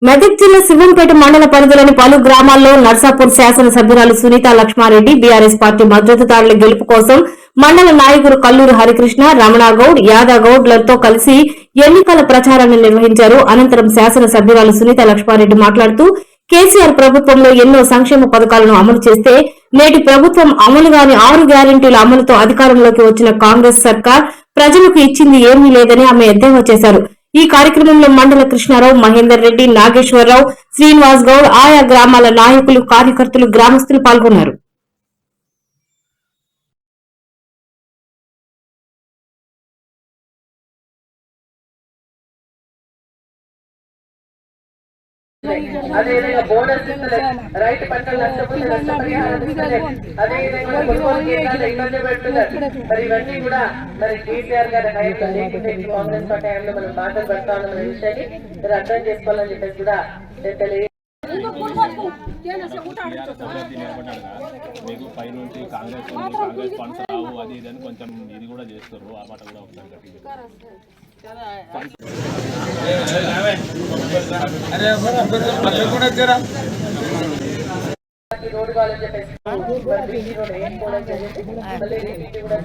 మెదక్ జిల్లా శివంపేట మండల పరిధిలోని పలు గ్రామాల్లో నర్సాపూర్ శాసనసభ్యురాలు సునీత లక్ష్మారెడ్డి బీఆర్ఎస్ పార్టీ మద్దతుదారుల గెలుపు కోసం మండల నాయకులు కల్లూరు హరికృష్ణ రమణాగౌడ్ యాదగౌడ్లతో కలిసి ఎన్నికల ప్రచారాన్ని నిర్వహించారు. అనంతరం శాసనసభ్యురాలు సునీత లక్ష్మారెడ్డి మాట్లాడుతూ కేసీఆర్ ప్రభుత్వంలో ఎన్నో సంక్షేమ పథకాలను అమలు చేస్తే నేటి ప్రభుత్వం అమలుగాని 6 గ్యారెంటీల అమలుతో అధికారంలోకి వచ్చిన కాంగ్రెస్ సర్కార్ ప్రజలకు ఇచ్చింది ఏమీ లేదని ఆమె ఎద్దేవా చేశారు. ఈ కార్యక్రమంలో మండల కృష్ణారావు, మహేందర్ రెడ్డి, నాగేశ్వరరావు, శ్రీనివాస్ గౌడ్, ఆయా గ్రామాల నాయకులు, కార్యకర్తలు, గ్రామస్తులు పాల్గొన్నారు. అదేవిధంగా బోనస్ రైతు పంటలు నష్టపోతే నష్టపరిహారం అదేవిధంగా కొనుగోలు కేంద్రాలు ఇబ్బంది పెడుతున్నారు. మరి ఇవన్నీ కూడా మరి కేసీఆర్ గారి హయాంలో లేకుంటే కాంగ్రెస్ పార్టీ హయాంలో మనం బాధలు పడతా ఉన్న విషయాన్ని మీరు అర్థం చేసుకోవాలని చెప్పేసి కూడా మీకు పైనుంచి కాంగ్రెస్ ఫండ్స్ రావు అది ఇది అని కొంచెం ఇది కూడా చేస్తారు. ఆ మాట కూడా ఒకసారి రోడ్డు కావాలని చెప్పేసి రోడ్ వేసుకోవడం జరిగింది. మళ్ళీ కూడా